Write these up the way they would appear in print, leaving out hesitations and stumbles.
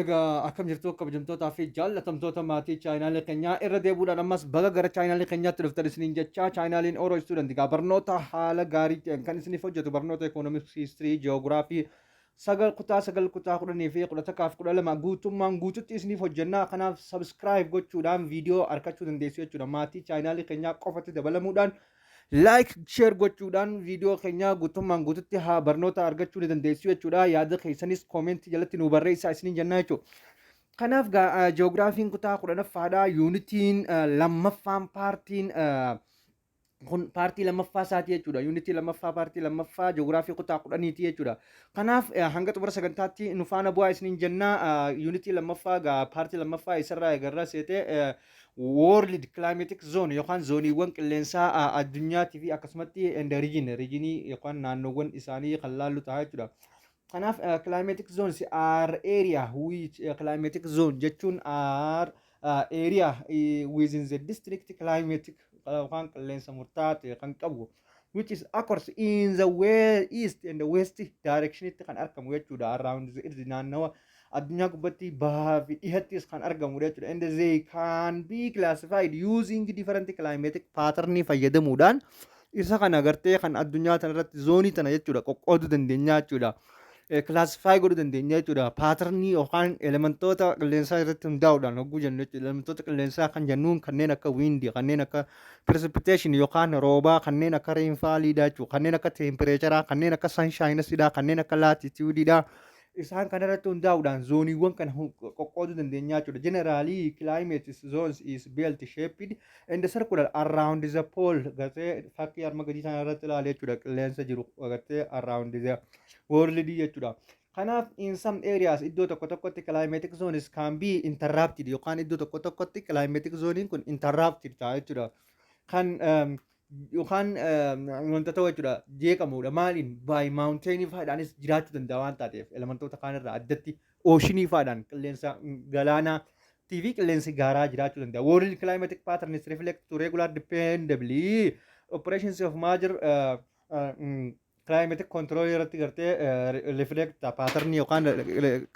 Egaa akkam jirtu kabajamtootaa fi jaallatamtoota maatii chaayinaalee keenyaa irra deebuudhaan ammas baga gara chaayinaalee keenyaatti dhuftan isiniin jechaa chaayinaaliin Oromoo Istuudant egaa barnoota haala gaarii ta'een kan isiniif hojjetu barnoota ikoonomiks, histirii, ji'oogiraafii sagal kutaa 10 fi 11 guutummaan guututti isiniif hojjennaa. Kanaaf sabskiraayib gochuudhaan viidiyoo argachuu dandeessu jechuudha. Maatii chaayinaalee keenyaa qofatti dabalamuudhaan like share gochuudhaan viidiyoo keenya guutummaan guututti haa barnoota argachuu ni dandeessu jechuudha. Yaada keessanis koomentii jalatti nu barreessaa isiniin jennaa jechuudha. Kanaaf ji'oogiraafiin kutaa 10ffaadha. Yuunitiin lammaffaan paartiin kun paartii lammaffaa isaati jechuudha. Yuunitii lammaffaa paartii lammaffaa ji'oogiraafii kutaa 10ti jechuudha. Kanaaf hanga xumura sagantaatti nu faana bu'aa isiniin jennaa. Yuunitii lammaffaa paartii lammaffaa isarraa eegarra seetee World Climatic Zone yookaan zooniiwwan qilleensaa addunyaatii fi akkasumatti riijinii yookaan naannoowwan isaanii kan laallu ta'a jechuudha. Kanaaf climatic zones are area which climatic zone jechuun are area within the district climatic yookaan qilleensa murtaa'aa ta'e kan qabu which is occurs in the east and the west directionitti kan argamu jechuudha. Around the earth naannawa addunyaa gubbatti bahaa fi dhihattis kan argamudha jechuudha. And they can be classified using different climatic pattern fayyadamuudhaan isa kana agartee kan addunyaa tanarratti zoonii tana jechuudha qoqqooduu dandeenya jechuudha. Classify godhuu dandeenya jechuudha. Paaternii yookaan elementoota qilleensaa irratti hundaa'uudhaan hogguu jennu jechuudha. Elementoota qilleensaa kan jennuun kanneen akka windii, kanneen akka precipitation yookaan roobaa, kanneen akka rainfalliidha jechuudha. Kanneen akka tempereecharaa, kanneen akka sunshinesidha, kanneen akka latitudeidha. Isaan kanarratti hundaa'uudhaan zooniiwwan kana qoqqooduu dandeenya jechuudha. Generally climate zones is belt shaped and circular around the pole. Gartee fakkii arma gadii sana irratti ilaale jechuudha. Qilleensa jiru gartee around the world jechuudha. Kanaaf in some areas iddoo tokko tokkotti climatic zones can be interrupted yookaan iddoo tokko tokkotti climatic zooniin kun interrupted ta'a jechuudha. Kan yookaan wanta ta'u jechuudha jeeqamudha. Maaliin by mountain faadhaanis jiraachuu danda'a waan taateef elementoota kaanirraa addatti ooshinii faadhaan qilleensa galaanaa fi qilleensi gaaraa jiraachuu danda'a. World climatic patterns reflect to regular dependably operations of major climate control irratti gartee reflect pattern yookaan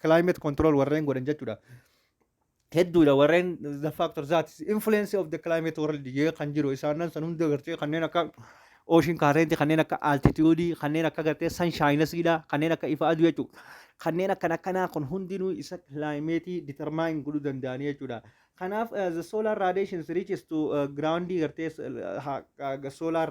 climate control warreen godhan jechuudha. Hedduudha warreen the factor that is influence of the climate world jee kan jiru isaanan san hunda gartee kanneen akka ocean current, kanneen akka altitude, kanneen akka gartee sunshinesidha, kanneen akka ifa aduu jechuudha. Kanneen akkanaa kun hundinuu isa climate determine godhuu danda'anii jechuudha. Kanaaf the solar radiation reaches to ground gartee solar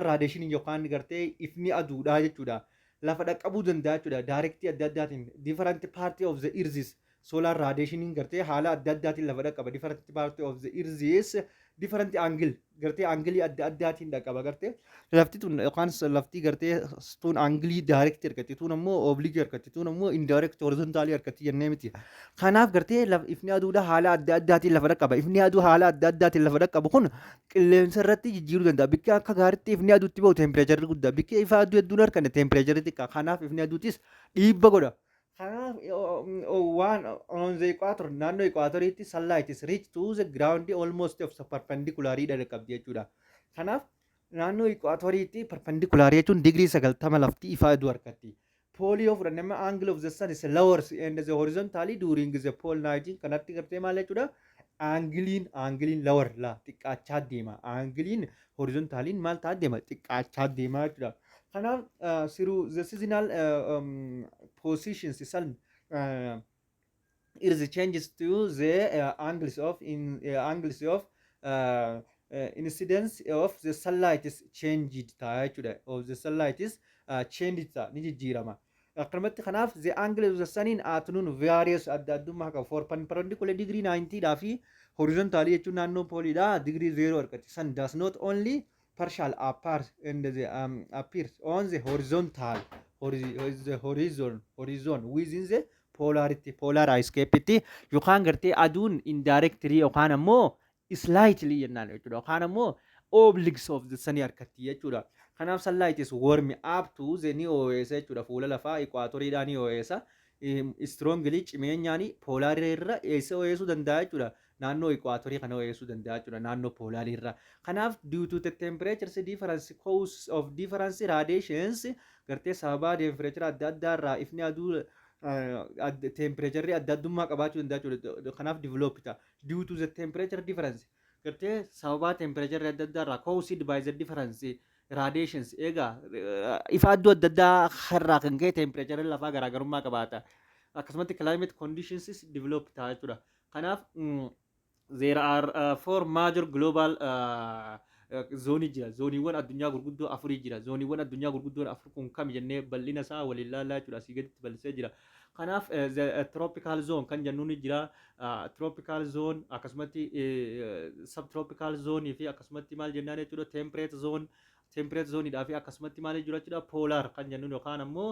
radiation yookaan gartee ifni aduudha jechuudha. Lafa dhaqqabuu danda'a jechuudha. Daarektii adda addaatiin different party of the earth solar radiation gartee haala adda addaatiin lafa dhaqqaba. Different party of the earth different angle gartee anglii adda addaatiin dhaqqaba gartee lafti tun yookaan lafti gartee tun anglii daarektii argatti tun ammoo oblique argatti tun ammoo indirect horizontaalii argatti jennee miti. Kanaaf gartee ifni aduudha haala adda addaatiin lafa dhaqqaba. Ifni aduu haala adda addaatiin lafa dhaqqabu kun qilleensa irratti jijjiiruu danda'a. Bikka akka gaariitti ifni aduutti bahu tempereecharii guddaa. Bikka ifa aduu hedduun arganne tempereecharii xiqqaa. Kanaaf ifni aduutis dhiibba godha. Kanaaf waan on the equator naannoo equatoriitti sunlight is reach to the ground almost of perpendicularly dhaqqabdi jechuudha. Kanaaf naannoo equatoriitti perpendicular jechuun digirii 90 lafti ifa aduu argatti. Pole of the angle of the sun is lower and the horizontally during the pole night kanatti gartee maal jechuudha. Angiliin lower la xiqqaachaa deema. Angiliin horizontaliin maal ta'a deema xiqqaachaa deema jechuudha. Kanaaf through the seasonal positions sun is changes to the angles of incidence of the sunlight is changed ta'a jechuudha. Of the sunlight is changed ta'a ni jijjiirama. Akkanumatti kanaaf the angle of the sun in afternoon various adda addummaa qaba. For perpendicular degree 90 dhaa fi horizontally jechuun naannoo pooliidha degree 0 argatti. Sun does not only partial appears and appears on the horizon within the polar ice cap itti yookaan gartee aduun indirectly yookaan ammoo slightly jennaan jechuudha. Yookaan ammoo obliques of the sun argatti jechuudha. Kanaaf sunlight is warm up to the ni oo'eessa jechuudha. Fuula lafaa equatoriidhaan ni oo'eessa. Strongly cimeenyaani poolarii irra eessa oo'eessuu danda'a jechuudha. Naannoo equatorii kana oo'eessuu danda'a jechuudha. Naannoo poolarii irra. Kanaaf due to the temperatures difference cause of difference radiations gartee sababa temperature adda addaa irraa ifni aduu temperature adda addummaa qabaachuu danda'a jechuudha. Kanaaf develop ta'a. Due to the temperature difference. Gartee sababa temperature adda addaa irraa caused by the difference radiations egaa ifa adduu adda addaa irraa kan ka'e temperature lafaa garaagarummaa qabaata. Akkasumatti climate conditions develop ta'a jechuudha. Kanaaf there are four major global zoonii jira. Zooniiwwan addunyaa gurguddoo afurii jira. Zooniiwwan addunyaa gurguddoo afur kun kam jennee bal'ina isaa waliin ilaalaa jechuudha. Asii gaditti bal'isee jira. Kanaaf tropical zone kan jennuun ni jira. Tropical zone akkasumatti subtropical zone fi akkasumatti maal jennaan jechuudha. Temperate zoneidhaa fi akkasumatti maal jira jechuudha. Polar kan jennuun yookaan ammoo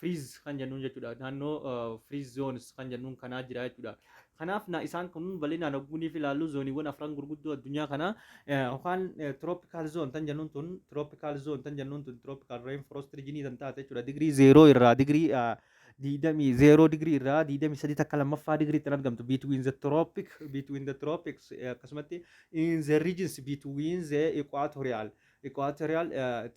freeze kan jennuun jechuudha. Naannoo freeze zones kan jennuun kanaa jira jechuudha. Kanaaf isaan kun bal'inaan ogguunii fi ilaallu zooniiwwan afran gurguddoo addunyaa kana yookaan tropical zone tan jennuun tun tropical rainforest region tan taate jechuudha. Digirii 0 irraa digirii 0 digirii irraa 23 takka lammaffaa digirii tan argamtu between the tropics akkasumatti in the regions between the equatorial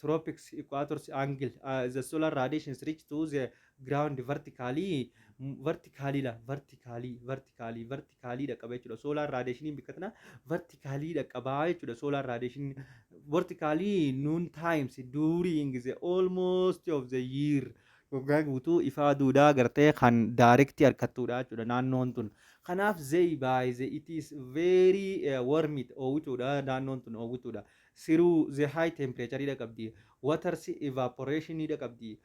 tropics equator angle the solar radiations reach to the ground vertically dha qaba jechuudha. Solar radiation bikka tana vertically dha qaba jechuudha. Solar radiation vertically noon times during the almost of the year waggaa guutuu ifa aduudhaa gartee kan directly harkattuudha jechuudha naannoon tun. Kanaaf it is very warmit oowwituudha naannoon tun oowwituudha. Through the high temperature dha qabdi. Water evaporation dha qabdi.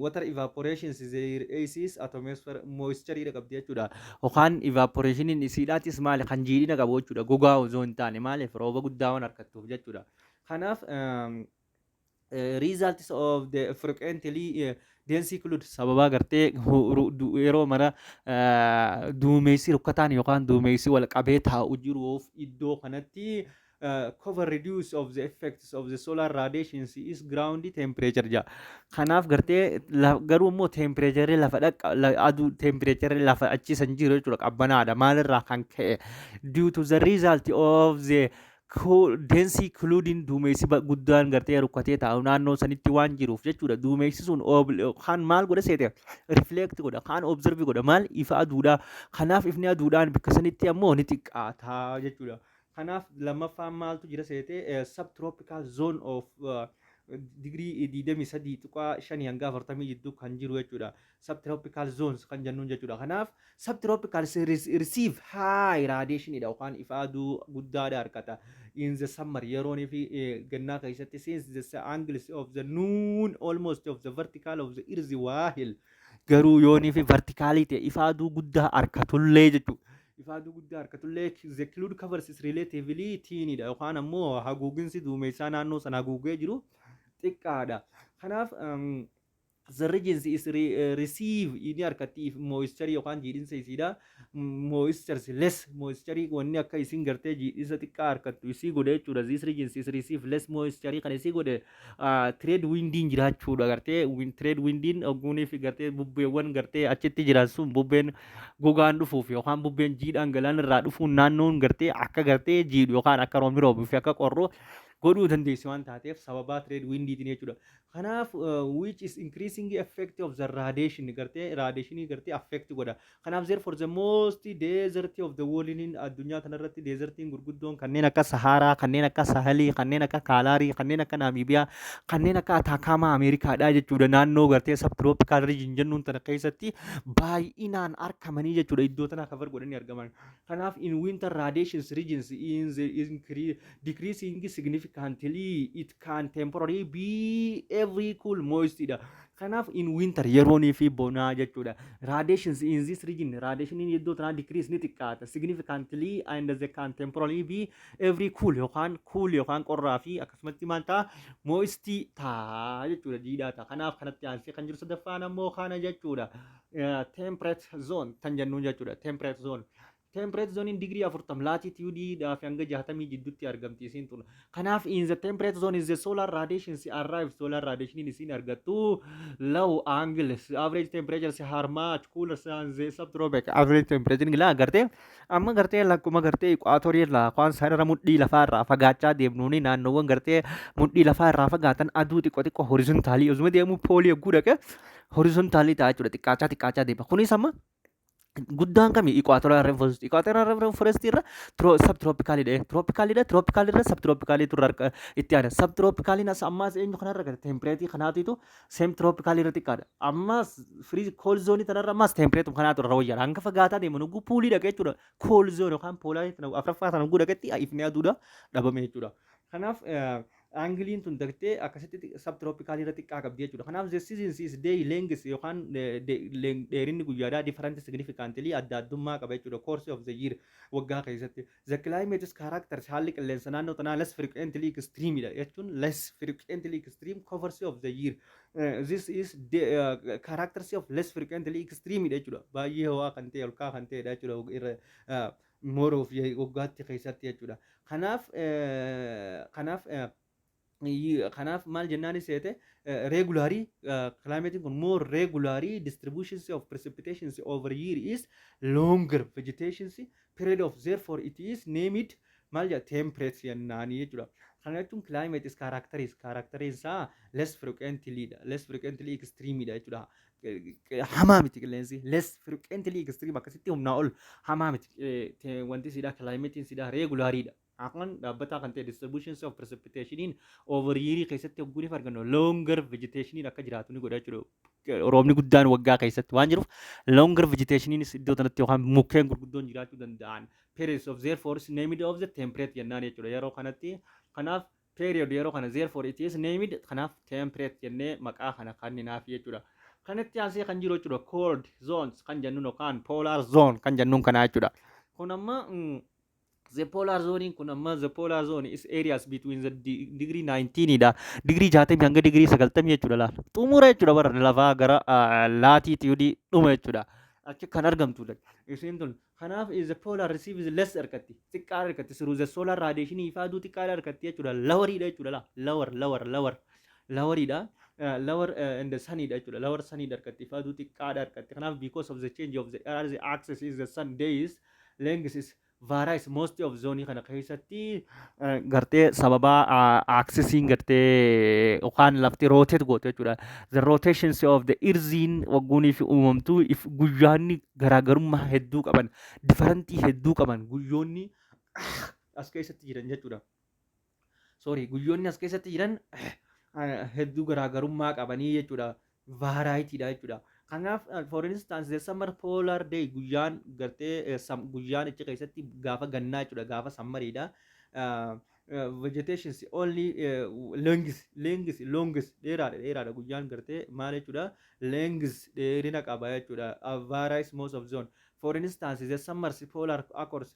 Water evaporation there is atmosphere moisture dha qabdi jechuudha. Yookaan evaporation isiidhaatis maali kan jiidhina qabu jechuudha. Gogaa osoo hin taane maaliif rooba guddaa waan harkattuuf jechuudha. Kanaaf results of the frequently dense cloud sababa gartee yeroo mara duumessi rukkataan yookaan duumessi wal qabee taa'u jiruuf iddoo kanatti cover reduce of the effects of the solar radiations is ground temperature ja. Kanaaf gartee garuu immoo temperature lafa aduu temperature lafa achiisan jiru jechuudha qabbanaadha. Maalirraa kan ka'e due to the result of the densi clouding duumessi guddaan gartee rukkatee taa'u naannoo sanitti waan jiruuf jechuudha. Duumessi sun kan maal godha seete reflect godha kan observe godha maal ifa aduudha. Kanaaf ifni aduudhaan bakka sanitti ammoo ni xiqqaata jechuudha. Kanaaf lammaffaan maaltu jira seete subtropical zone of digirii 23.5 hanga 40 jidduu kan jiru jechuudha. Subtropical zones kan jennuun jechuudha. Kanaaf subtropical receive high radiation dha yookaan ifa aduu guddaadha harkata. In the summer yeroon fi gannaa keessatti since the angles of the noon almost of the vertical of the earth waahil garuu yoonii fi verticalii ta'e ifa aduu guddaa harkatullee jechuudha. Ifa aduu guddaa harkatullee the cloud covers is relatively thin dha yookaan ammoo haguuginsi duumessaa naannoo sana haguugee jiru xiqqaadha. Kanaaf the regions is receive inni harkatti moisture yookaan jiidhinsa isiidha. Moisture less moisture wanni akka isin gartee jiidhinsa xiqqaa harkattu isii godhe jechuudha. This regions is receive less moisture kan isii godhe trade windiin jiraachuudha gartee trade windiin ogguunii fi gartee bubbeewwan gartee achitti jiran sun bubbeen gogaan dhufuuf yookaan bubbeen jiidhaan galaan irraa dhufuun naannoon gartee akka gartee jiidhu yookaan akka roobni roobuu fi akka qorroo godhuu dandeessi waan taateef sababa trade windiitiin jechuudha. Kanaaf which is increasing effect of the radiation gartee radiation gartee affect godha. Kanaaf therefore the most desert of the world in addunyaa kanarratti desertiin gurguddoon kanneen akka Saharaa, kanneen akka Sahalii, kanneen akka Kaalaarii, kanneen akka Naamiibiyaa, kanneen akka Ataakamaa Ameerikaadha jechuudha. Naannoo gartee subtropical region jennuun tana keessatti baay'inaan argamanii jechuudha. Iddoo tana cover godhanii argaman. Kanaaf in winter radiations regions in the decreasing significantly it can temporarily be every cool moist dha. Kanaaf in winter yeroonii fi bonaa jechuudha. Radiations in this region radiation in iddoo tanaa decrease ni xiqqaata significantly and they can temporarily be every cool yookaan qorraa fi akkasumatti maal ta'a moist ta'a jechuudha jiidhaa ta'a. Kanaaf kanatti aansee kan jiru sadaffaan ammoo kana jechuudha. Temperate zone tan jennuun jechuudha. Temperate zone temperate zone in degree 40 latitude fi hanga 60 jidduutti argamti isiin tun. Kanaaf in the temperate zone is the solar radiation si arrive solar radiation isiin argattu low angle average temperature si harmaa cooler san the subtropic average temperature gila agarte amma gartee lakkuma gartee equatorial la kwaan sarara mudhii lafaa irraa fagaachaa deemnuuni naannoowwan gartee mudhii lafaa irraa fagaatan aduu xiqqoo horizontaalii osuma deemu poolii eeguu dhaqe horizontaalii ta'aa jechuudha xiqqaachaa deema kunis amma guddaan kami equatorial rainforest irra tropical irra subtropical turra itti aana subtropical nas ammas eenyu kanarra gara temperate kanaatitu same tropical irra xiqqaadha ammas free cold zone tanarra ammas temperate kanaatu irra wayyaadha hanga fagaataa deeman ugu puulii dhaqee jechuudha cold zone yookaan poolaa afraffaa sana ugu dhaqetti ifni aduudha dhabame jechuudha kanaaf Angliin tun dagtee akkasitti subtropical irra xiqqaa qabdi jechuudha. Kanaaf the seasons is day length yookaan dheerinni guyyaadhaa different significantly adda addummaa qaba jechuudha. Course of the year waggaa keessatti. The climate is characters haalli qilleensa naannoo tanaa less frequently extreme dha jechuun less frequently extreme covers of the year. This is characters of less frequently extreme dha jechuudha. Baay'ee ho'aa kan ta'e olkaa kan ta'edha jechuudha. More of waggaatti keessatti jechuudha. Kanaaf maal jennaanis seete regularly climating kun more regularly distributions of precipitations over year is longer vegetations period of therefore it is named maal jedha temperate jennaanii jechuudha. Kana jechuun climate is characteries less frequently extreme dha jechuudha. Hamaa miti qilleensi less frequently extreme akkasitti humnaa ol hamaa miti wanti sidhaa climatein sidhaa regularly dha. Akan dhaabbataa kan ta'e distributions of precipitation over year keessatti hogguu argannu longer vegetation akka jiraatu ni godha jechuudha. Roobni guddaan waggaa keessatti waan jiruuf longer vegetation iddoo kanatti yookaan mukkeen gurguddoon jiraachuu danda'an periods of therefore is named of the temperate jennaan jechuudha. Yeroo kanatti kanaaf period yeroo kana therefore it is named kanaaf temperate jennee maqaa kana kenninaaf jechuudha. Kanatti aansee kan jiru jechuudha cold zones kan jennuun yookaan polar zone kan jennuun kanaa jechuudha. Kun amma the polar zone kun amma the polar zone is areas between the degree 19 dha degree 60 hanga degree 90 jechuudha laal xumura jechuudha bara lafaa gara latitude dhuma jechuudha achi kan argamtudha isiin tun kanaaf is the polar receives less argatti xiqqaa argatti through the solar radiation ifa aduu xiqqaa argatti jechuudha lower dha jechuudha lower dha lower in the sunny dha jechuudha lower sunny argatti ifa aduu xiqqaa argatti kanaaf because of the change of the earth axis is the sun days length is varies most of zone kana keessatti gartee sababa accessing gartee yookaan lafti rotate goote jechuudha. The rotations of the earth waggoonii fi uumamtuu if guyyaanni garaagarummaa hedduu qaban differentii hedduu qaban guyyoonni as keessatti jiran jechuudha. Guyyoonni as keessatti jiran hedduu garaagarummaa qabanii jechuudha. Variety dha jechuudha. Kanaaf for instance the summer polar day guyyaan gartee guyyaan ichi keessatti gaafa gannaa jechuudha gaafa sammariidha. Vegetations only longest dheeraadha guyyaan gartee maal jechuudha length dheerina qaba jechuudha. Varies most of zone. For instance the summer polar across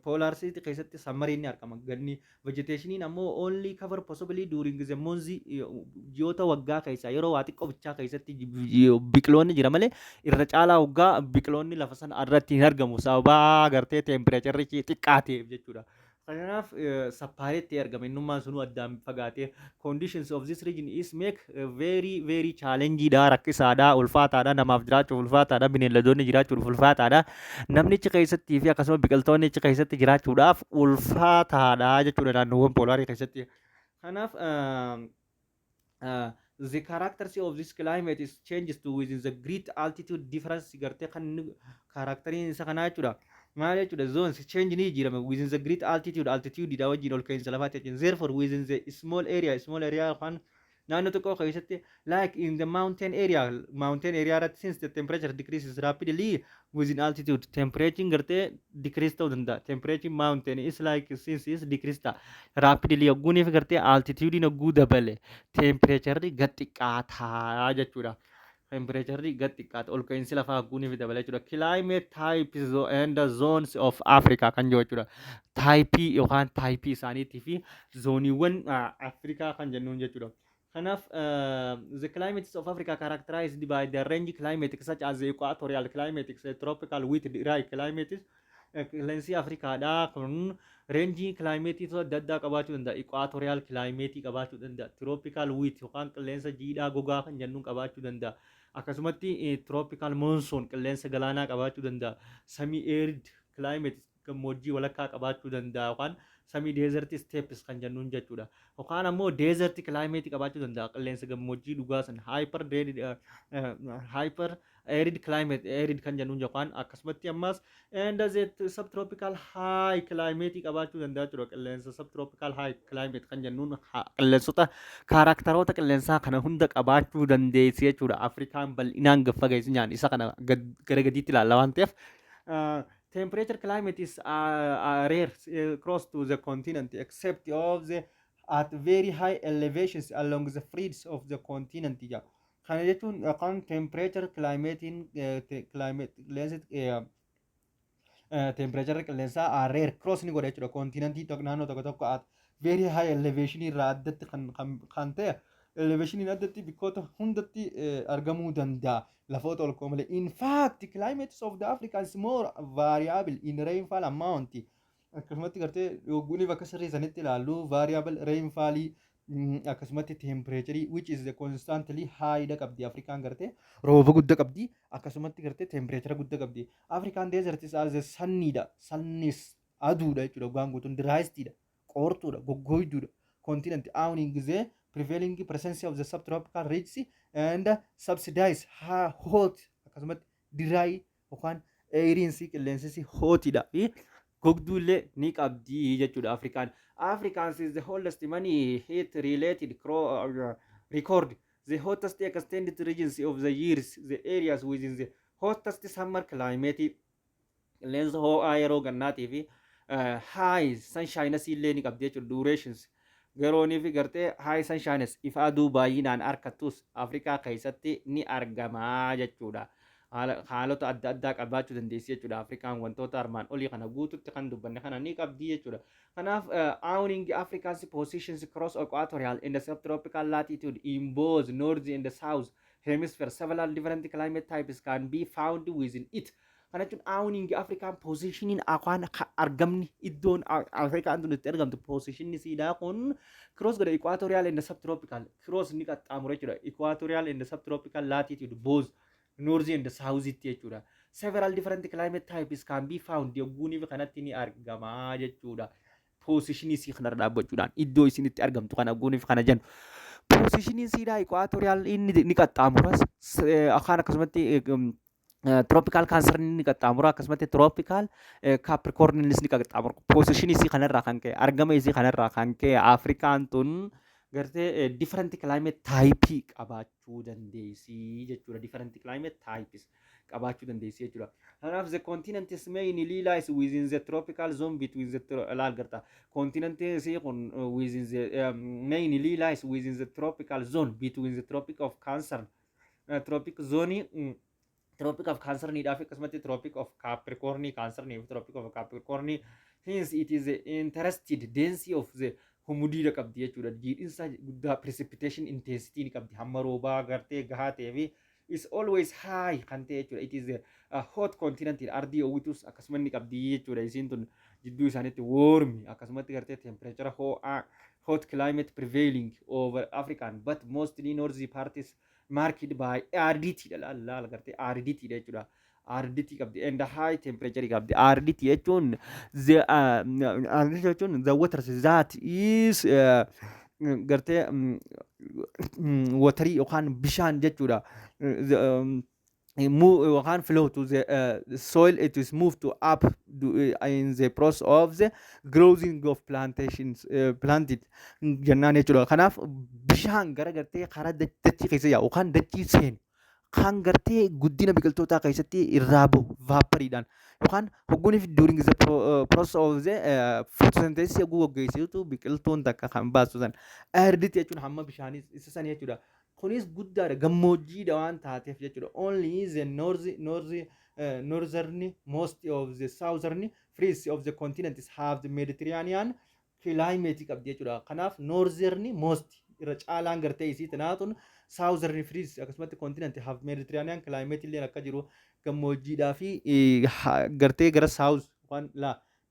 polar city keessatti sammariin ni argama ganni vegetationiin ammoo only cover possibly during the months ji'oota waggaa keessaa yeroo waa xiqqoo bichaa keessatti biqiloonni jira malee irra caalaa waggaa biqiloonni lafa sana irratti hin argamu sababa gartee tempereecherri xiqqaa ta'eef jechuudha. Kanaaf sappareetti argama innummaan sunu addaan fagaatee conditions of this region is make very challenging dha rakkisaadha ulfaataadha namaaf jiraachuuf ulfaataadha bineeldoonni jiraachuuf ulfaataadha namni ichi keessattii fi akkasuma biqiltoonni ichi keessatti jiraachuudhaaf ulfaataadha jechuudha naannoowwan poolaarii keessatti. Kanaaf the characteristics of this climate is changes to within the great altitude difference gartee kan kaaraktariin isa kanaa jechuudha. Maal jechuudha zones change ni jirama within the great altitude dha wajjin ol ka'iinsa lafaatti jechuudha. Therefore within the small area kan naannoo tokko keessatti like in the mountain area irratti since the temperature decreases rapidly within altitude temperature gartee decrease ta'uu danda'a. Temperature mountain is like since is decrease ta'a rapidly yogguuniif gartee altitude yogguu dabale temperature gad xiqqaataa jechuudha. Temperature gad xiqqaata ol ka'iinsi lafaa yogguuniif dabale jechuudha. Climate types and zones of Africa kan jiru jechuudha. Taayipii yookaan taayipii isaaniitii fi zooniiwwan Afrikaa kan jennuun jechuudha. Kanaaf the climates of Africa characterized by the range climatic such as the equatorial climatic, tropical with dry climates, qilleensi Afrikaadhaa kun reenjii kilaayimeetii adda addaa qabaachuu danda'a. Ikwaatoriyaal kilaayimeetii qabaachuu danda'a. Tirooppikaal wiit yookaan qilleensa jiidhaa gogaa kan jennuun qabaachuu danda'a. Akkasumatti tirooppikaal moonsoon qilleensa galaanaa qabaachuu danda'a. Samii eerid kilaayimeet gammoojjii walakkaa qabaachuu danda'a yookaan samii deezertii steepis kan jennuun jechuudha. Yookaan ammoo deezertii kilaayimeetii qabaachuu danda'a. Qilleensa gammoojjii dhugaa san hyper arid climate arid kan jennuun yookaan akkasumatti ammas and the subtropical high climate qabaachuu danda'a jechuudha. Qilleensa subtropical high climate kan jennuun qilleensota kaaraakteroota qilleensaa kana hunda qabaachuu dandeessi jechuudha. Afrikaan bal'inaan gaffa geessinyaan isa kana gara gadiitti ilaalla waan ta'eef temperature climate is rare across to the continent except of the at very high elevations along the fringes of the continent. Kana jechuun yookaan temperature climatein climate temperature qilleensaa rare cross ni godha jechuudha. Kontinentii naannoo tokko tokko at very high elevation irraa addatti kan ta'e elevation addatti bikkoota hundatti argamuu danda'a. Lafoota ol koo malee. In fact, climates of the Africa is more variable in rainfall amount. Akkasumatti gartee yogguun bakka sirrii sanitti ilaallu variable rainfall akkasumatti temperature which is the constantly high da qabdi Afrikaan gartee rooba guddaa qabdi akkasumatti gartee temperature guddaa qabdi. Afrikaan desert is as the sunniidha. Sunnis aduudha jechuudha. Waan guutuun drystiidha. Qoortuudha. Goggooyduudha. Continent awning gisee prevailing presence of the subtropical ridges and subsidize hot akkasumatti dry yookaan airiinsi qilleensi hotidha fi gogduullee ni qabdi jechuudha Afrikaan. Africans is the hottest money heat related record the hottest extended regions of the years the areas within the hottest summer climate qilleensa ho'aa yeroo gannaatii fi high sunshine illee ni qabdi jechuudha. Durations garoonii fi gartee high sunshine ifa aduu baay'inaan argattus Afrikaa keessatti ni argamaa jechuudha. Haalota adda addaa qabaachuu dandeessi jechuudha. Afrikaan wantoota armaan olii kana guututti kan dubbanne kana ni qabdi jechuudha. Kanaaf owning Africa's positions across equatorial and the subtropical latitude in both north and the south hemisphere several different climate types can be found within it. Kana jechuun owning African positioning akwaan argamni iddoon Afrikaan tun itti argamtu positionni siidaa kun cross godha equatorial and the subtropical cross ni qaxxaamura jechuudha. Equatorial and the subtropical latitude both north and the south jechuudha. Several different climate types can be found yogguunii fi kanatti ni argamaa jechuudha. Positionii isii kanarra dhaabbachuudhaan iddoo isin itti argamtu kana guunii fi kana jennu. Positionii siidaa equatorial inni ni qaxxaamuras akkaan akkasumatti tropical cancer ni qaxxaamura akkasumatti tropical capricorn ni qaxxaamura. Positionii isii kanarraa kan ka'e argama isii kanarraa kan ka'e Afrikaan tun gartee different climate type qabaachuu dandeessi jechuudha. Different climate types qabaachuu dandeessi jechuudha. Kanaaf the continent is mainly lies within the tropical zone between the laal garta continent isii kun within the mainly lies within the tropical zone between the tropic of cancer tropic zone tropic of cancer ni dafi akkasumatti tropic of capricorn cancer ni tropic of capricorn hence it is the interested density of the humidity qabdi jechuudha. Jiidhinsa guddaa precipitation intensity ni qabdi. Hamma roobaa gartee gahaa ta'ee fi is always high kan ta'e jechuudha. It is a hot continent ardii owwitus akkasuma ni qabdi jechuudha. Isiin tun jidduu isaaniitti warm akkasumatti gartee temperature ho'aa hot climate prevailing over African but mostly northern parts marked by aridity laal gartee aridity jechuudha. Aridity qabdi and high temperature qabdi. Aridity jechuun the water that is gartee watery yookaan bishaan jechuudha. Yookaan flow to the soil it is moved to up in the process of the growing of plantations planted jennaan jechuudha. Kanaaf bishaan gara gartee karaa dachii keessa yaa'u yookaan dachii seenu kan gartee guddina biqiltootaa keessatti irraa bahu vaapariidhaan yookaan hogguuniif during the process of the photosynthesis yogguu gaggeessitu biqiltuun takka kan baastu san aridity jechuun hamma bishaanii isa san jechuudha. Kunis guddaadha gammoojjiidha waan taateef jechuudha. Only the northern most of the southern frees of the continents have the Mediterranean climate qabdi jechuudha. Kanaaf northern most irra caalaan gartee isii tanaatun southern freeze akkasumatti continent have Mediterranean climate illee akka jiru gammoojjiidhaa fi gartee gara south yookaan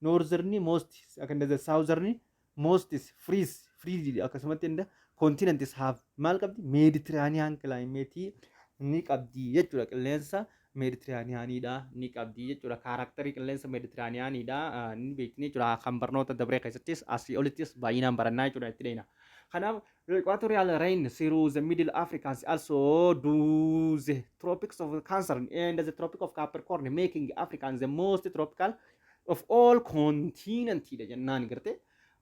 noorzerii most akka indazee saawuzarii most freeze akkasumatti inda continents have maal qabdi meeditiraaniyaan kilaayimeetii ni qabdi jechuudha. Qilleensa meeditiraaniyaaniidha ni qabdi jechuudha. Kaarakterii qilleensa meeditiraaniyaaniidha ni beekni jechuudha. Kan barnoota dabree keessattis asii olittis baay'inaan barannaa jechuudha itti deena. Kanaaf the equatorial rain through the middle Africans also do the tropics of Cancer and the tropic of Capricorn, making Africans the most tropical of all continents jennaan garte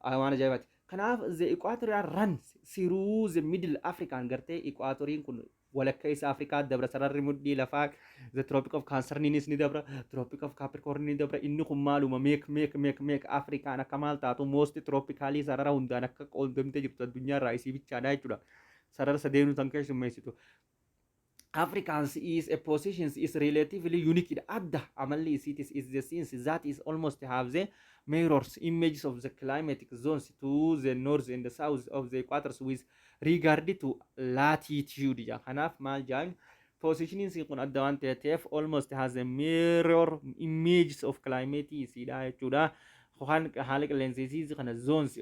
waan ajaa'ibaati. Kanaaf the equatorial runs through the middle African garte equatoriin kun walakka isa Afrikaa dabra sararri mudhii lafaa the tropic of Cancer ninis ni dabra tropic of Capricorn ni dabra inni kun maaluma meek Afrikaan akka maal taatu most tropically sarara hundaan akka qoodamte jirtu addunyaa irraa isii bichaadha jechuudha. Sarara sadeenu tan keessummeessitu. Africans is a position is relatively unique. Adda amalli isitis is the sense that is almost have the mirrors images of the climatic zones to the north and the south of the equators with regard to latitude. Kanaaf maal jaan positioning si kun adda waan ta'eef almost has a mirror images of climate isidha jechuudha. Kan haala qilleensa isii kana zones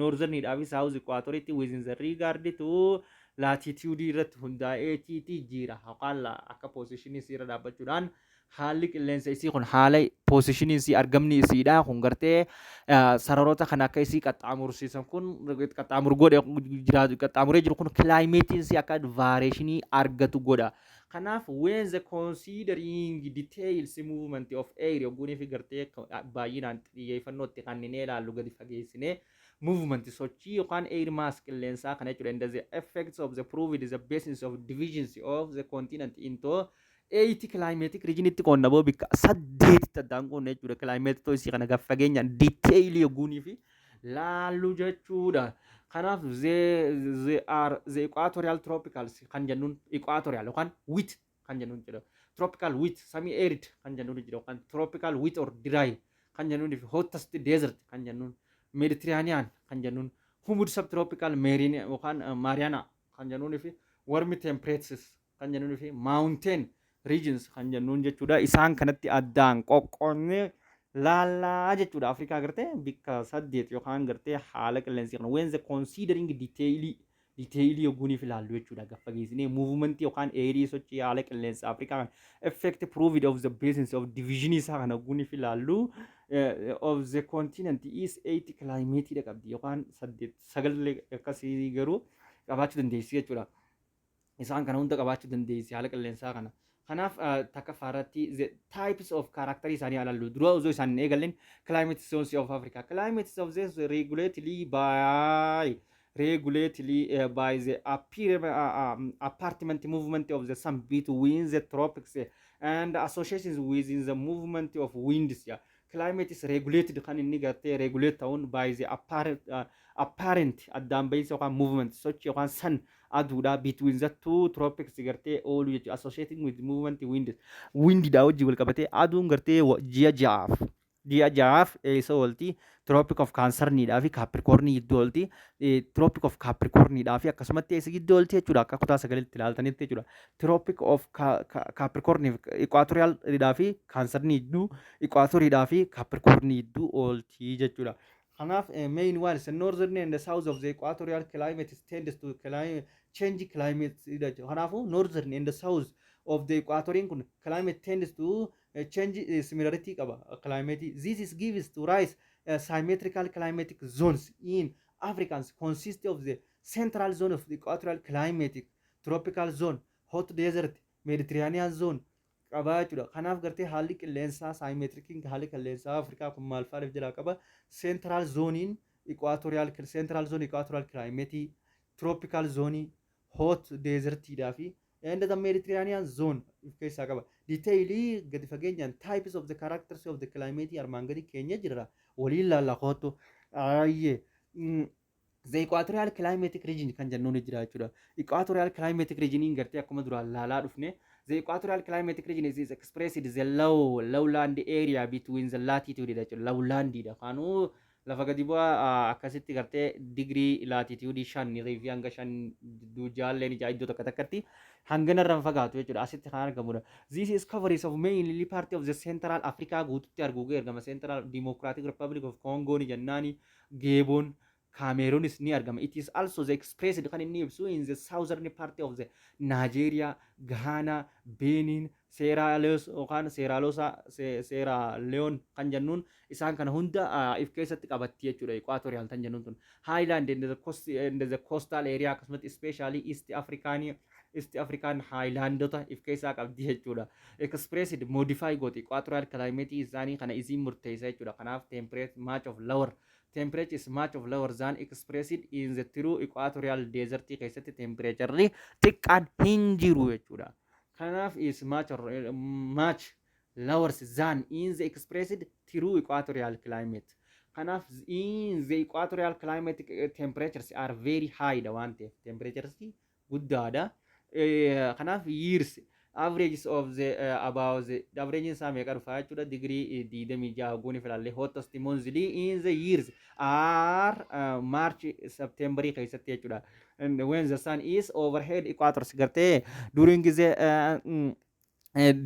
northern dhaa fi south equatoritti within the regard to latitude irratti hundaa'eetii jira. Haqaan akka positionii isii irra dhaabbachuudhaan haalli qilleensa isii kun haala positionii isii argamni isiidha. Kun gartee sararoota kan akka isii qaxxaamursiisan kun qaxxaamuree jiru kun kilaayimeetiin isii akka variationii argatu godha. Kanaaf when the considering details movement of air yogguunii fi gartee baay'inaan xiyyeeffannootti kanneen ilaallu gadi fageessinee movement sochii yookaan air mass qilleensaa kana jechuudha. And the effects of the proved the basis of divisions of the continent into 80 climatic region itti qonna boo bikka 8 addaan qonna jechuudha. Climate to isii kana gaafa fageenyaan detail yogguunii fi laallu jechuudha. Kanaaf the equatorial tropicals kan jennuun equatorial yookaan wheat kan jennuun jedha. Tropical wheat semi arid kan jennuun jedha yookaan tropical wheat or dry kan jennuun fi hottest desert kan jennuun Mediterranean kan jennuun humid subtropical marine yookaan Mariana kan jennuun fi warm temperatures kan jennuun fi mountain regions kan jennuun jechuudha. Isaan kanatti addaan qoqqoonnee laalaa jechuudha. Afrikaa gartee bikka 8 yookaan gartee haala qilleensa kana when the considering detail yogguunii fi laallu jechuudha. Gaafa geessinee movement yookaan aerii sochii haala qilleensa Afrikaa kan effect proved of the basis of division isaa kana yogguunii fi laallu of the continent is 80 climate dha qabdi yookaan 9 akkasii garuu qabaachuu dandeessi jechuudha. Isaan kana hunda qabaachuu dandeessi haala qilleensaa kana. Kanaaf takka faaratti the types of character isaanii ilaallu. Dura osoo isaan eegalleen climate zones of Africa. Climate of this regulatedly by the apartment movement of the sun between the tropics and associations within the movement of winds. Climate is regulated kan inni gartee regulate ta'uun by the apparent addaan bahiinsa yookaan movement sochii yookaan sun aduudha between the two tropics gartee oolu jechuudha. Associating with movement windidha wajjin wal qabatee aduun gartee ji'a ja'aaf eessa oolti Tropic of Cancer niidhaa fi Capricorn gidduu oolti. Tropic of Capricorn niidhaa fi akkasumatti eessa gidduu oolti jechuudha. Akka kutaa sagalitti ilaaltanitti jechuudha. Tropic of Capricorn Equatorial niidhaa fi Cancer gidduu Equator niidhaa fi Capricorn gidduu oolti jechuudha. Kanaaf main one is the northern and the south of the equatorial climate tends to change climate. Kanaafu northern and the south of the equatorial climate tends to change similarity qaba climate. This gives to rise symmetrical climatic zones in Africans consist of the central zone of the equatorial climatic, tropical zone, hot desert, Mediterranean zone qaba jechuudha. Kanaaf gartee haalli qilleensaa symmetric haalli qilleensaa Afrikaa kun maal fa'aadhaaf jira qaba. Central zone equatorial climate, tropical zone, hot desert dhaa fi and the Mediterranean zone keessaa qaba. Detailii gadi fageenyaan types of the characters of the climate armaan gadi keenya jira. Waliin laallaqootu the equatorial climatic region kan jennuun jira jechuudha. Equatorial climatic region gartee akkuma duraan laalaa dhufne the equatorial climatic region is expressed the lowland area between the latitude jechuudha. Lowland dha. Kanuu lafa gadi bu'aa akkasitti gartee digirii laatitiudii 5 fi hanga 5 gidduu jaalleen ijaa iddoo tokko takkatti hanganarra fagaatu jechuudha. Asitti kan argamudha. This is coverage of mainly part of the Central Africa guututti arguu ergama. Central Democratic Republic of Congo ni jennaani Geeboon Cameroon ni argama. It is also the expressed kan inni ibsu in the southern part of the Nigeria, Ghana, Benin, Sierra Leone kan jennuun isaan kana hunda if keessatti qabatti jechuudha. Equatorial kan jennuun tun. Highland in the coastal area akkasumas especially East African Highlandota if keessaa qabdi jechuudha. Expressed modify gooti equatorial climate isaanii kana isiin murteessa jechuudha. Kanaaf temperature is much of lower than expressed in the true equatorial desert keessatti temperature xiqqaan hin jiru jechuudha. Kanaaf is much lower than in the expressed true equatorial climate. Kanaaf in the equatorial climate temperatures are very high da waan ta'eef temperatures guddaadha. Kanaaf years averages of the about the average isaa meeqa dhufa jechuudha digirii 26 guuni filaallee hottest monthly in the years are March September keessatti jechuudha. And when the sun is overhead equators gartee during the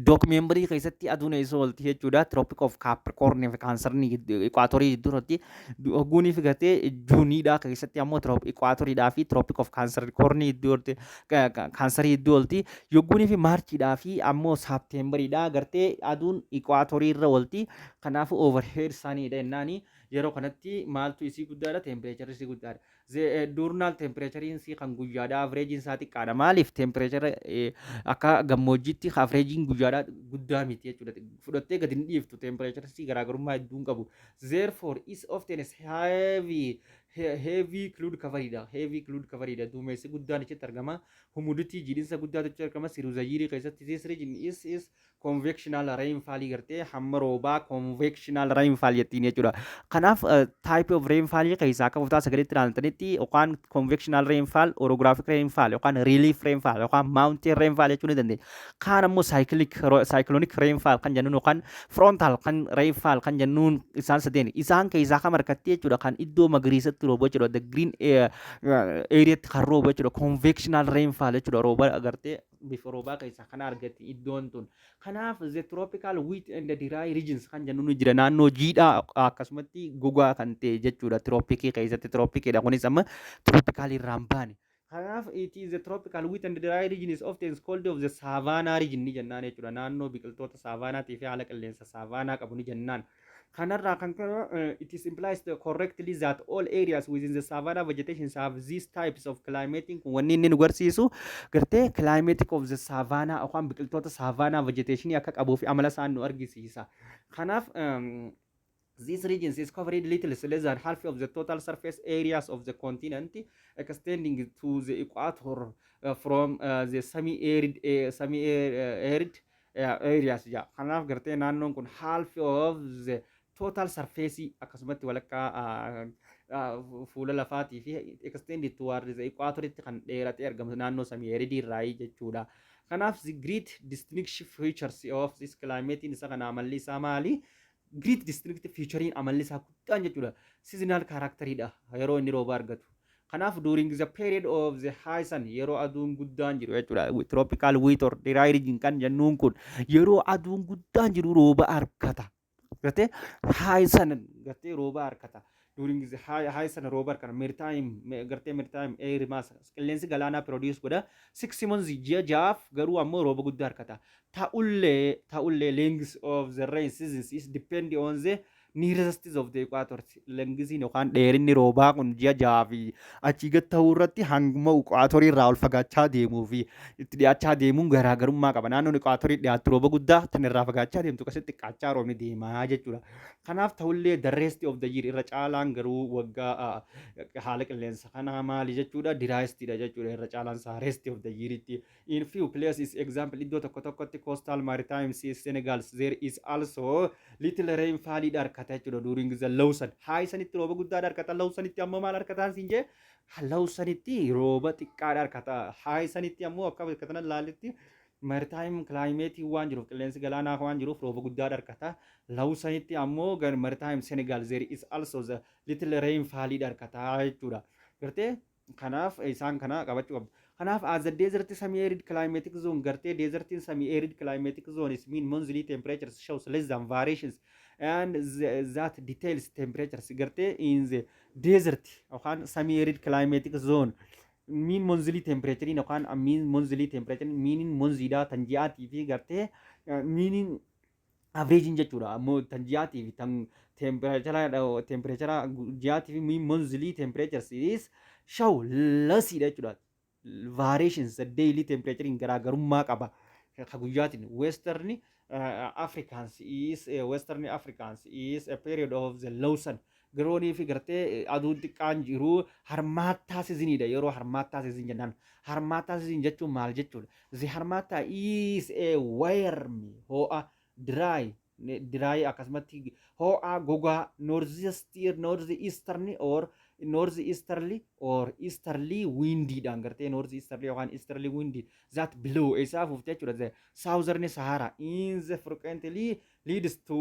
documentary keessatti aduun isa olti jechuudha. Tropic of Capricorn fi Cancerni equatorii gidduutti hogguunii fi gartee Juuniidha keessatti ammoo equatoriidhaa fi Tropic of Capricorn gidduutti Cancerii gidduu olti. Hogguunii fi Maarchiidhaa fi ammoo Saapteemberiidha gartee aduun equatorii irra olti. Kanaafuu overhead isaaniidha jennaani yeroo kanatti maaltu isii guddaadha temperature isii guddaadha. Diurnal temperature isii kan guyyaadha average isaa xiqqaadha. Maaliif temperature akka gammoojjiitti average guyyaadhaa guddaa miti jechuudha. Fudhattee gadi hin dhiiftu temperature isii garaagarummaa hedduu hin qabu. Therefore is often heavy cloud coveridha. Heavy cloud coveridha. Duumessi guddaan achitti argama. Humidity jiidhinsa guddaatu achitti argama. Siruuzayirii keessatti this region is convectional rainfall gartee hamma roobaa convectional rainfall jettiin jechuudha. Kanaaf type of rainfall keessaa akka kutaa sagaleetti ilaaltanitti yookaan convectional rainfall, orographic rainfall yookaan relief rainfall yookaan mountain rainfall jechuu ni dandeenya. Kaan ammoo cyclonic rainfall kan jennuun yookaan frontal kan rainfall kan jennuun isaan sadeen isaan keessaa kan markatti jechuudha kan iddoo magariisatti rooba jechuudha. The green area kan rooba jechuudha. Convectional rainfall jechuudha. Rooba agartee bifa roobaa keessaa kan argatti iddoon tun. Kanaaf the tropical wheat and the dry regions kan jennuun jira naannoo jiidhaa akkasumatti gogaa kan ta'e jechuudha. Tropikii keessatti tropikiidha kunis amma tropical irraan baane. Kanaaf it is the tropical wheat and the dry region is often called of the savanna region ni jennaan jechuudha. Naannoo biqiltoota saavaanaatii fi haala qilleensa saavaanaa qabu ni jennaan. Kanarraa kan it is implies correctly that all areas within the savanna vegetation have these types of climatic wanni inni nu garsiisu gartee climatic of the savanna yookaan biqiltoota savanna vegetation akka qabuu fi amala isaan nu argisiisa. Kanaaf these regions is covered little less than half of the total surface areas of the continent, extending to the equator from the semi-arid areas. Kanaaf gartee naannoon kun half of the total surface akkasumatti walakkaa fuula lafaatii fi extended towards the equator kan dheeratee argamu naannoo semi-arid irraa jechuudha. Kanaaf the great distinctive features of this climate isa kana amalli isaa maali? Great distinctive featuring amalli isaa guddaan jechuudha. Seasonal characteridha yeroo inni rooba argatu. Kanaaf during the period of the high sun yeroo aduun guddaan jiru jechuudha. Tropical wheat or dry region kan jennuun kun yeroo aduun guddaan jiru rooba argata. Gartee high sun gartee rooba argata. During the high sun rooba argata. Maritime air mass qilleensi galaanaa produce godha. 6 months ji'a jaaf garuu ammoo rooba guddaa argata. Ta'ullee length of the rain seasons is depend on the nearest of the equator. Lengthiin yookaan dheerinni roobaa kun ji'a jaha fi achii gad ta'uu irratti hanguma equatorii irraa ol fagaachaa deemuu fi itti dhiyaachaa deemuun garaagarummaa qaba. Naannoon equatorii dhiyaatti rooba guddaa tan irraa fagaachaa deemtu akkasitti xiqqaachaa roobni deemaa jechuudha. Kanaaf ta'ullee the rest of the year irra caalaan garuu waggaa haala qilleensa kanaa maali jechuudha. Diraayistidha jechuudha irra caalaan isaa rest of the year itti. In few places example iddoo tokko tokkotti coastal maritime seas Senegal there is also little rainfall argata jechuudha. During the low sun high sanitti rooba guddaa argata. Low sanitti ammoo maal argataan siin jee low sanitti rooba xiqqaa argata. High sanitti ammoo akka kana laalitti maritime climate waan jiruuf qilleensi galaanaa waan jiruuf rooba guddaa dharkata lawsanitti ammoo gar maritime Senegal there is also the little rainfall dharkata jechuudha gartee kanaaf isaan kana qabachuu qabdu kanaaf as the desert semi arid climatic zone gartee desert semi arid climatic zone is mean monthly temperatures shows less than variations and that details temperatures gartee in the desert yookaan semi arid climatic zone mean monthly temperature yookaan mean monthly temperature meaning monthlyidha tan ji'aatii fi gartee meaning average jechuudha ammoo tan ji'aatii fi tan temperature ji'aatii fi mean monthly temperatures is show lessidha jechuudha variations daily temperature garaagarummaa qaba ka guyyaatiin western Africans is a period of the low sun garoonii fi gartee aduun xiqqaan jiru harmaattaa siziniidha yeroo harmaattaa sizin jennaan harmaattaa sizin jechuun maal jechuudha the harmaattaa is a warm ho'a dry akkasumatti ho'a gogaa north easterly or easterly windy dhaan gartee north easterly yookaan easterly windy that blow isaa fuuftee jechuudha the southern Sahara in the frequently leads to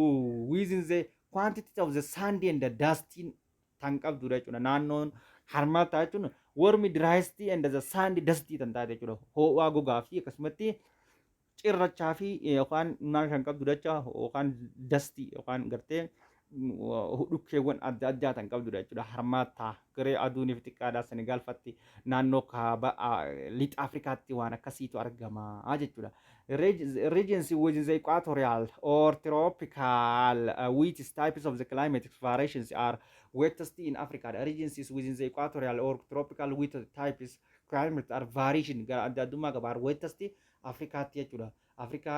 within the quantity of the sand and the dust tan qabdudha jechuudha naannoon harmaata jechuun warmi drysti and the sand dusty tan taate jechuudha ho'aa gogaa fi akkasumatti cirrachaa fi yookaan maal kan qabdudha jechuudha yookaan dusty yookaan gartee dhukkeewwan adda addaa tan qabdudha jechuudha harmaata garee aduuniif xiqqaadhaa Senegaal fatti naannoo kaaba lixa Afrikaatti waan akkasiitu argama jechuudha. Regions within the equatorial or tropical which types of the climatic variations are wettest in Africa. The regions within the equatorial or tropical with types climate are variation adda addummaa qaba wettest Afrikaatti jechuudha. Afrika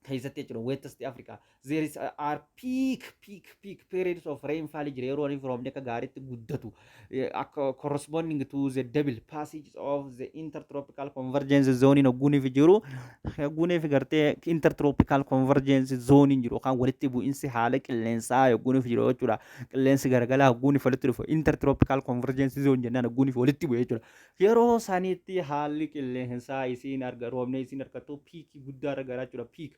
keessatti jechuudha wettest Africa there is are peak periods of rainfall jira yeroo inni from akka gaariitti guddatu corresponding to the double passage of the intertropical convergence zone guuniif jiru guuniif gartee intertropical convergence zone jiru kan walitti bu'insi haala qilleensaa guuniif jiru jechuudha qilleensi gargalaa guuniif walitti dhufu intertropical convergence zone jennaan guuniif walitti bu'e jechuudha yeroo sanitti haalli qilleensaa isiin roobni isiin argattu peak guddaa argaraa jechuudha peak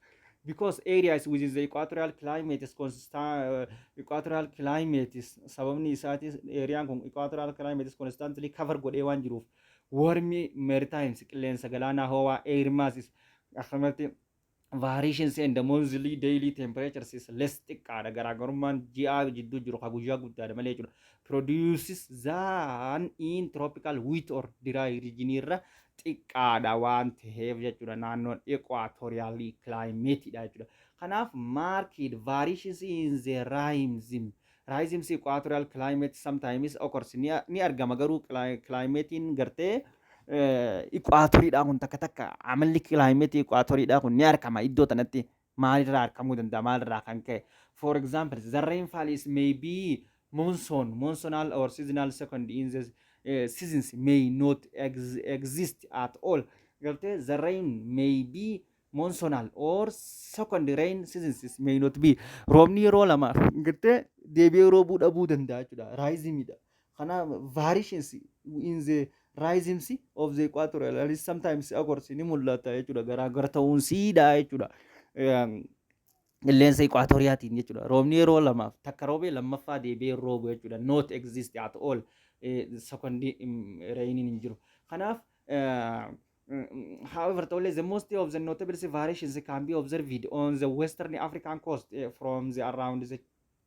because areas within the equatorial climate is equatorial climate is sababni isaatis area kun equatorial climate is constantly cover godhee waan jiruuf warmi maritime qilleensa galaanaa ho'aa air masses akkasumatti variations in the monthly daily temperatures is less xiqqaadha garaagarummaan ji'aa jidduu jiru ka guyyaa guddaadha malee jechuudha produces than in tropical wheat or dry region irra xiqqaadha waan ta'eef jechuudha naannoon equatorial climate dha jechuudha kanaaf marked variations in the rhythms equatorial climate sometimes occurs ni argama garuu climatein gartee equatoriidhaan kun takka amalli climate equatoriidhaan kun ni argama iddoo tanatti maalirraa argamuu danda'a maalirraa kan ka'e for example the rainfall is maybe monsonal or seasonal second in the seasons may not exist at all gartee the rain may be monsonal or second rain seasons may not be roobni yeroo lama gartee deebi'ee roobuu dhabuu danda'a jechuudha rhythmidha kana variations in the rhythms of the equatorial and sometimes occurs ni mul'ata jechuudha garaagara ta'uunsiidha jechuudha qilleensa equatoriaatiin jechuudha roobni yeroo lamaaf takka roobee lammaffaa deebi'ee roobu jechuudha not exist at all second rain hin jiru kanaaf however the most of the notable variations can be observed on the western African coast from the around the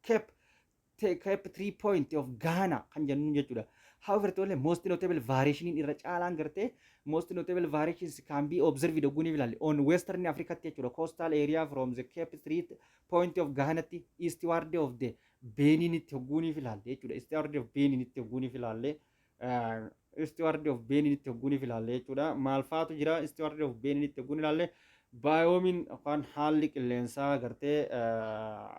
Cape 3 point of Ghana kan jennu jechuudha however most notable variation irra caalaan gartee most notable variations can be observed on western Africa jechuudha coastal area from the Cape 3 point of Ghana eastward of the Benin itti hogguuniif ilaalle jechuudha eastward of Benin itti hogguuniif ilaalle eastward of Benin itti hogguuniif ilaalle jechuudha maal faatu jira eastward of Benin itti hogguun ilaalle baayoomiin afaan haalli qilleensaa gartee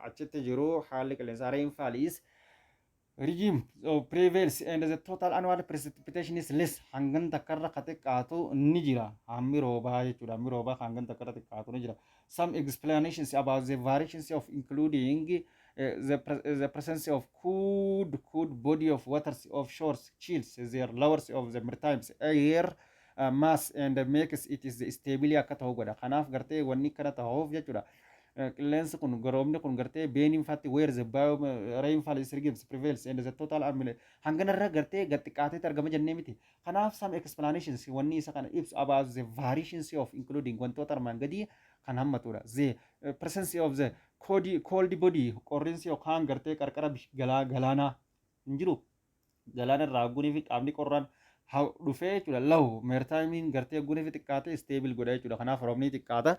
achitti jiru haalli qilleensaa rainfall is regime prevails and the total annual precipitation is less hangan takkarra ka xiqqaatu ni jira hammi roobaa jechuudha hammi roobaa hangan takkarra xiqqaatu ni jira some explanations about the variations of including the presence of cold body of waters of shores chills the lowers of the maritime air mass and makes it is stable akka ta'u godha. Kanaaf gartee wanni kana ta'uuf jechuudha. Qilleensi kun garoomni kun gartee beeniin fatti where the bio rainfall is regimes prevails and the total army hanganarra gartee gattiqaatee argama jennee miti. Kanaaf some explanations wanni isa kana ibsu about the variations of including wantoota armaan gadii kan hammatudha. The presence of the cold body qorrinsi yookaan gartee qarqara galaanaa hin jiru. Galaana irraa gunii fi qaamni qorraan dhufee jechuudha. Lahu meertaayimiin gartee gunii fi xiqqaate stable godha jechuudha. Kanaaf roobni xiqqaata.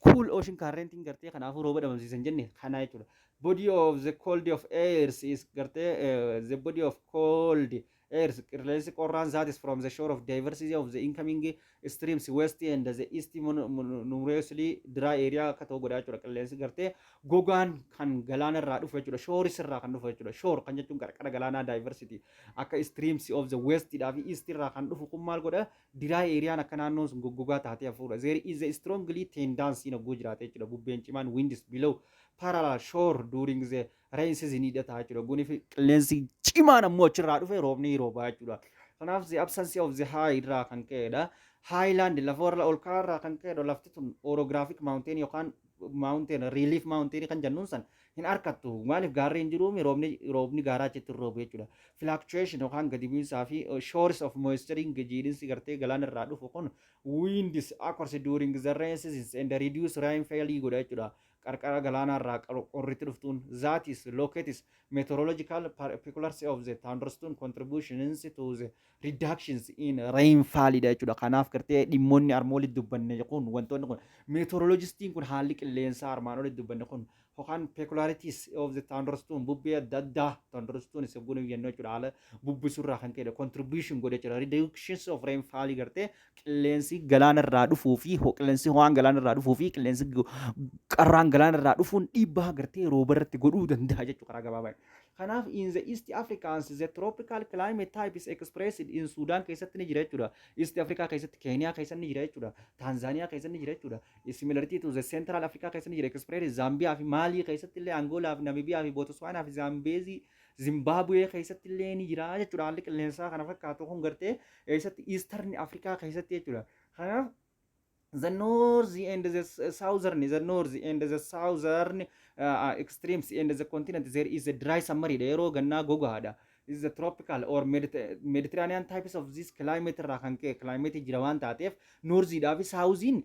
Cool ocean currenting gartee kanaafuu rooba dhabamsiisan jenne kana jechuudha. Body of the cold of airs is gartee the body of cold airs qilleensi qorraan that is from the shore of diversity of the incoming streams west and the east numerously dry area akka ta'u godha jechuudha. Qilleensi gartee gogaan kan galaana irraa dhufu jechuudha. Shooris irraa kan dhufu jechuudha. Shoor kan jechuun qarqara galaanaa diversity akka streams of the west dhaa fi east irraa kan dhufu kun maal godha dry area akka naannoon sun goggogaa taatee hafuudha. There is a strongly tendency na jiraate jechuudha. Bubbeen cimaan winds below parallel shore during the rain season hidhata jechuudha. Guni fi qilleensi cimaan ammoo achirraa dhufe roobni roobaa jechuudha. Kanaaf the absence of the high irraa kan ka'edha. Highland lafa warra ol kaarraa kan ka'edha. Lafti tun orographic mountain yookaan mountain relief mountain kan jennuun san hin harkattu. Maaliif gaarri hin jiruumi roobni gaaraa achitti roobu jechuudha. Fluctuation yookaan gadi bu'iinsaa fi shores of moisturing jiidhinsi gartee galaana irraa dhufu kun winds occurs during the rain seasons and reduce rainfall godha jechuudha. Qarqara galaana irraa qorritti dhuftuun that is locates meteorological particulars of the thunderstorm contributions to the reductions in rainfall dha jechuudha. Kanaaf gartee dhimmoonni armaan olitti dubbanne kun wantoonni kun meteorologistiin kun haalli qilleensaa armaan olitti dubbanne kun yookaan peculiarities of the thunderstorm bubbee adda addaa thunderstorm isa guna yennoo jechuudha. Haala bubbisurraa kan ka'edha. Contribution godha jechuudha. Reductions of rainfall gartee qilleensi galaana irraa dhufuu fi qilleensi ho'aan galaana irraa dhufuu fi qilleensi qarraan galaana irraa dhufuun dhiibbaa gartee rooba irratti godhuu danda'a jechuudha karaa gabaabaa. Kanaaf in the East Africans the tropical climate type is expressed in Sudan keessatti ni jira jechuudha. East Africa keessatti Kenya keessatti ni jira jechuudha. Tanzania keessatti ni jira jechuudha. Similarity to the Central Africa keessatti ni jira expressed Zambia fi Mali keessatti illee Angola fi Namibia fi Botswana fi Zambezi Zimbabwe keessatti illee ni jira jechuudha. Haalli qilleensaa kana fakkaatu kun gartee keessatti Eastern Africa keessatti jechuudha. Kanaaf the north and the southern extremes and the continent there is a dry summer yeroo gannaa gogaadha. This is a tropical or Mediterranean types of this climate irraa kan ka'e climate jira waan taateef norziidhaa fi saawuziin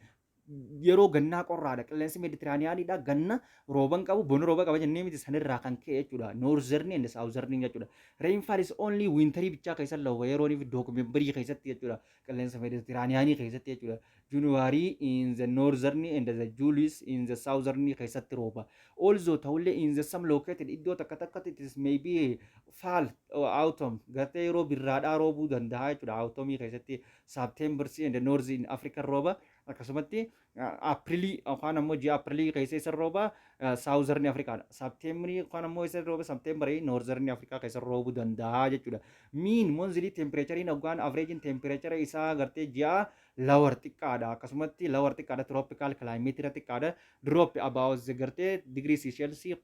yeroo gannaa qorraadha. Qilleensi Meditiraaniyaanidha. Ganna rooban qabu bona rooba qaba jennee miti sanirraa kan ka'e jechuudha. Northern and Southern jechuudha. Rainfall is only winterii bichaa keessatti lafa yeroonii fi dookumeembarii keessatti jechuudha. Qilleensa Meditiraaniyaanii keessatti jechuudha. January in the northern and the Julius in the southern keessatti rooba. Also ta'ullee in the some located iddoo takka takkatti it is maybe fall or autumn gartee yeroo birraadhaa roobuu danda'a jechuudha. Autumnii keessatti September and the north in Africa rooba. Akkasumatti Aprilii yookaan ammoo ji'a Aprilii keessa isa rooba Southern Africa. Septemberii yookaan ammoo isa rooba Septemberii Northern Africa keessa roobuu danda'a jechuudha. Mean monthly temperature yookaan average temperature isaa gartee ji'a lower xiqqaadha. Akkasumatti lower xiqqaadha tropical climate irra xiqqaadha. Drop about gartee degree Celsius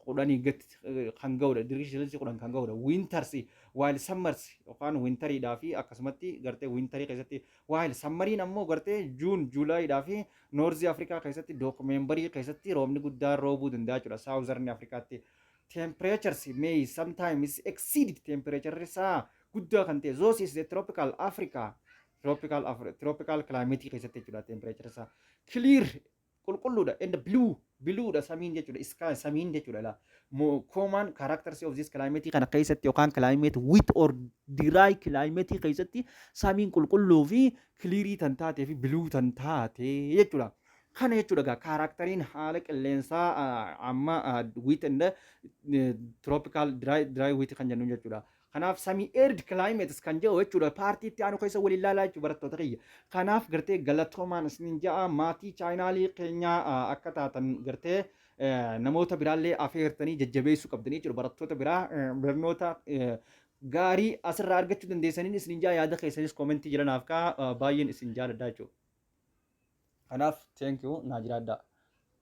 kudhanii gatti kan ga'udha. Degree Celsius kudhan kan ga'udha. Winters while summers yookaan winteriidhaa fi akkasumatti gartee winterii keessatti while summeriin ammoo gartee June Julyidhaa fi North Africa keessatti dookumeembarii keessatti roobni guddaan roobuu danda'a jechuudha. Southern Africaatti temperatures may sometimes exceed temperature isaa guddaa kan ta'e. Those is the tropical Africa tropical climate keessatti jechuudha. Temperature isaa clear qulqulluudha and blueudha samiin jechuudha. Sky samiin jechuudha. Common characters of this climate kana keessatti yookaan climate wet or dry climate keessatti samiin qulqulluu fi clearii tan taatee fi blue tan taate jechuudha. Kana jechuudha karakteriin haala qilleensaa amma wet and tropical dry wet kan jennu jechuudha. Kanaaf semi arid climates kan jedhu jechuudha. Paartii itti aanu keessa waliin ilaalaa jechuudha barattoota kiyya. Kanaaf gartee galatoomaan isiniin ja'a maatii chaayinaalii keenyaa akka taatan gartee namoota biraallee afeertanii jajjabeessuu qabdanii jechuudha. Barattoota biraa barnoota gaarii asirraa argachuu dandeessaniin isiniin ja'a yaada keessanis koomentii jedhanaaf baay'een isin jaaladha jechuudha. Kanaaf thank you naa jiraadhaa.